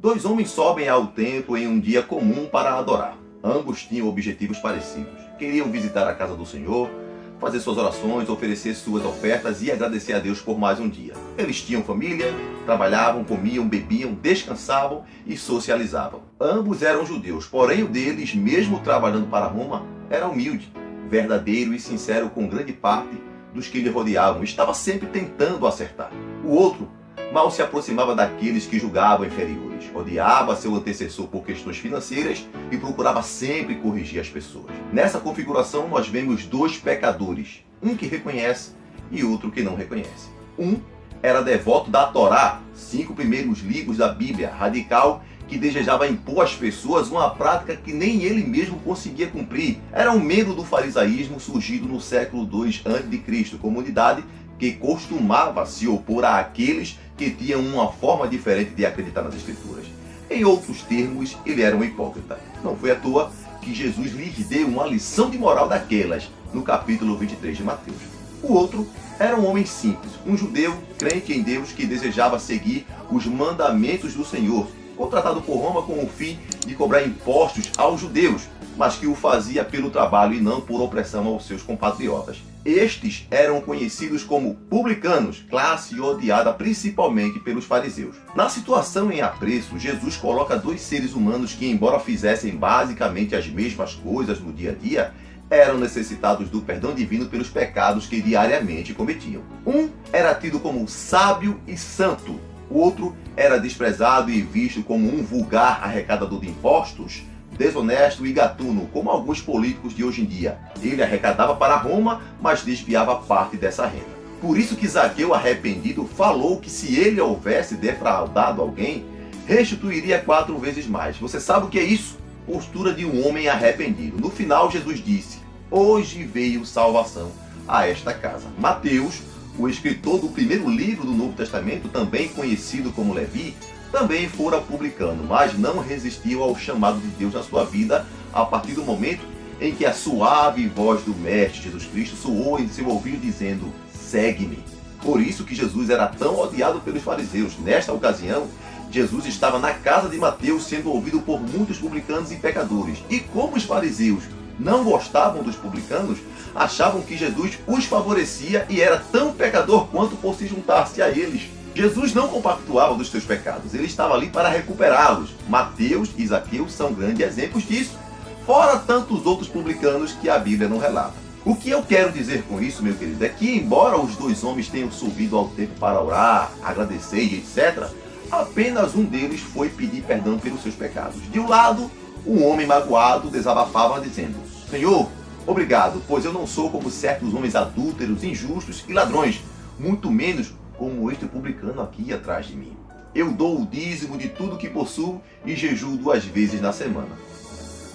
Dois homens sobem ao templo em um dia comum para adorar. Ambos tinham objetivos parecidos. Queriam visitar a casa do Senhor, fazer suas orações, oferecer suas ofertas e agradecer a Deus por mais um dia. Eles tinham família, trabalhavam, comiam, bebiam, descansavam e socializavam. Ambos eram judeus, porém o deles, mesmo trabalhando para Roma, era humilde, verdadeiro e sincero com grande parte dos que lhe rodeavam. Estava sempre tentando acertar. O outro mal se aproximava daqueles que julgavam inferiores, odiava seu antecessor por questões financeiras e procurava sempre corrigir as pessoas. Nessa configuração nós vemos dois pecadores, um que reconhece e outro que não reconhece. Um era devoto da Torá, 5 primeiros livros da Bíblia, radical, que desejava impor às pessoas uma prática que nem ele mesmo conseguia cumprir. Era um membro do farisaísmo surgido no século II a.C., comunidade que costumava se opor àqueles que tinham uma forma diferente de acreditar nas Escrituras. Em outros termos, ele era um hipócrita. Não foi à toa que Jesus lhes deu uma lição de moral daquelas, no capítulo 23 de Mateus. O outro era um homem simples, um judeu crente em Deus que desejava seguir os mandamentos do Senhor, contratado por Roma com o fim de cobrar impostos aos judeus, mas que o fazia pelo trabalho e não por opressão aos seus compatriotas. Estes eram conhecidos como publicanos, classe odiada principalmente pelos fariseus. Na situação em apreço, Jesus coloca dois seres humanos que, embora fizessem basicamente as mesmas coisas no dia a dia, eram necessitados do perdão divino pelos pecados que diariamente cometiam. Um era tido como sábio e santo, o outro era desprezado e visto como um vulgar arrecadador de impostos, desonesto e gatuno, como alguns políticos de hoje em dia. Ele arrecadava para Roma, mas desviava parte dessa renda. Por isso que Zaqueu, arrependido, falou que se ele houvesse defraudado alguém, restituiria 4 vezes mais. Você sabe o que é isso? Postura de um homem arrependido. No final, Jesus disse: hoje veio salvação a esta casa. Mateus, o escritor do primeiro livro do Novo Testamento, também conhecido como Levi, também fora publicano, mas não resistiu ao chamado de Deus na sua vida a partir do momento em que a suave voz do Mestre Jesus Cristo soou em seu ouvido dizendo: segue-me. Por isso que Jesus era tão odiado pelos fariseus. Nesta ocasião, Jesus estava na casa de Mateus sendo ouvido por muitos publicanos e pecadores. E como os fariseus não gostavam dos publicanos, achavam que Jesus os favorecia e era tão pecador quanto por se juntar-se a eles. Jesus não compactuava dos seus pecados, ele estava ali para recuperá-los. Mateus e Zaqueu são grandes exemplos disso, fora tantos outros publicanos que a Bíblia não relata. O que eu quero dizer com isso, meu querido, é que embora os dois homens tenham subido ao templo para orar, agradecer e etc., apenas um deles foi pedir perdão pelos seus pecados. De um lado, um homem magoado desabafava dizendo: Senhor, obrigado, pois eu não sou como certos homens adúlteros, injustos e ladrões, muito menos como este publicano aqui atrás de mim. Eu dou o dízimo de tudo que possuo e jejuo 2 vezes na semana.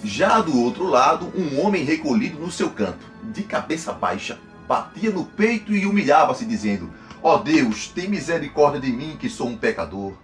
Já do outro lado, um homem recolhido no seu canto, de cabeça baixa, batia no peito e humilhava-se dizendo: ó Deus, tem misericórdia de mim que sou um pecador.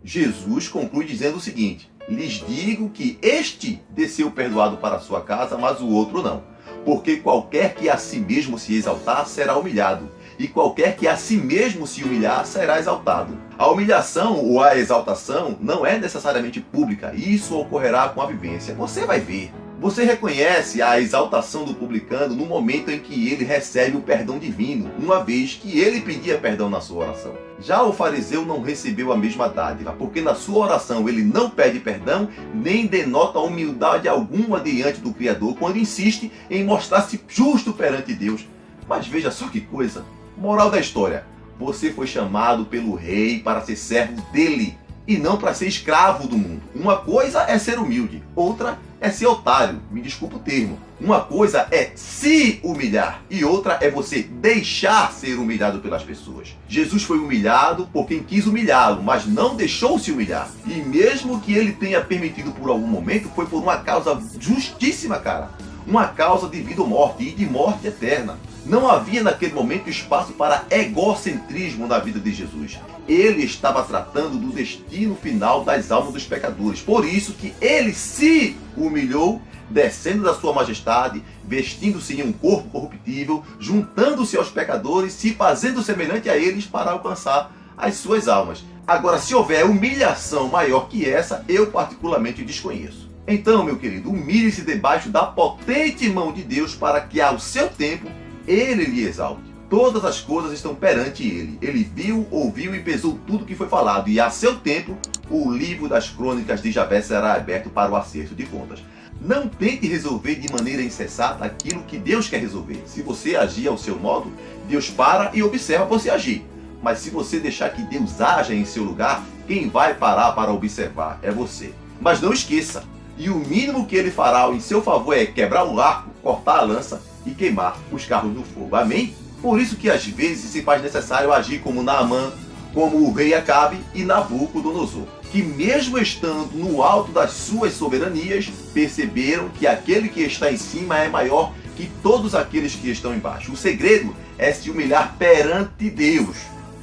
Jesus conclui dizendo o seguinte: lhes digo que este desceu perdoado para a sua casa, mas o outro não. Porque qualquer que a si mesmo se exaltar será humilhado, e qualquer que a si mesmo se humilhar será exaltado. A humilhação ou a exaltação não é necessariamente pública, isso ocorrerá com a vivência. Você vai ver. Você reconhece a exaltação do publicano no momento em que ele recebe o perdão divino, uma vez que ele pedia perdão na sua oração. Já o fariseu não recebeu a mesma dádiva, porque na sua oração ele não pede perdão, nem denota humildade alguma diante do Criador, quando insiste em mostrar-se justo perante Deus. Mas veja só que coisa. Moral da história: você foi chamado pelo rei para ser servo dele e não para ser escravo do mundo. Uma coisa é ser humilde, outra é ser otário, me desculpa o termo. Uma coisa é se humilhar e outra é você deixar ser humilhado pelas pessoas. Jesus foi humilhado por quem quis humilhá-lo, mas não deixou-se humilhar. E mesmo que ele tenha permitido por algum momento, foi por uma causa justíssima, cara. Uma causa de vida ou morte, e de morte eterna. Não havia naquele momento espaço para egocentrismo na vida de Jesus. Ele estava tratando do destino final das almas dos pecadores. Por isso que ele se humilhou, descendo da sua majestade, vestindo-se em um corpo corruptível, juntando-se aos pecadores, se fazendo semelhante a eles para alcançar as suas almas. Agora, se houver humilhação maior que essa, eu particularmente desconheço. Então, meu querido, humilhe-se debaixo da potente mão de Deus para que, ao seu tempo, Ele lhe exalte. Todas as coisas estão perante Ele. Ele viu, ouviu e pesou tudo que foi falado. E, a seu tempo, o livro das crônicas de Javé será aberto para o acerto de contas. Não tente resolver de maneira insensata aquilo que Deus quer resolver. Se você agir ao seu modo, Deus para e observa você agir. Mas se você deixar que Deus haja em seu lugar, quem vai parar para observar é você. Mas não esqueça, e o mínimo que Ele fará em seu favor é quebrar o arco, cortar a lança e queimar os carros no fogo. Amém? Por isso que às vezes se faz necessário agir como Naamã, como o rei Acabe e Nabucodonosor, que mesmo estando no alto das suas soberanias, perceberam que aquele que está em cima é maior que todos aqueles que estão embaixo. O segredo é se humilhar perante Deus.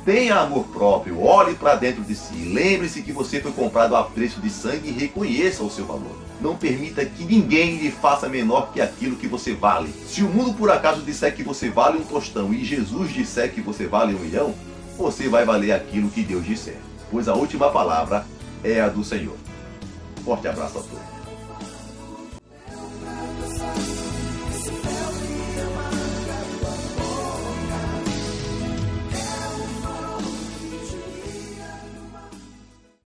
Tenha amor próprio, olhe para dentro de si, lembre-se que você foi comprado a preço de sangue e reconheça o seu valor. Não permita que ninguém lhe faça menor que aquilo que você vale. Se o mundo por acaso disser que você vale um tostão e Jesus disser que você vale 1 milhão, você vai valer aquilo que Deus disser, pois a última palavra é a do Senhor. Forte abraço a todos.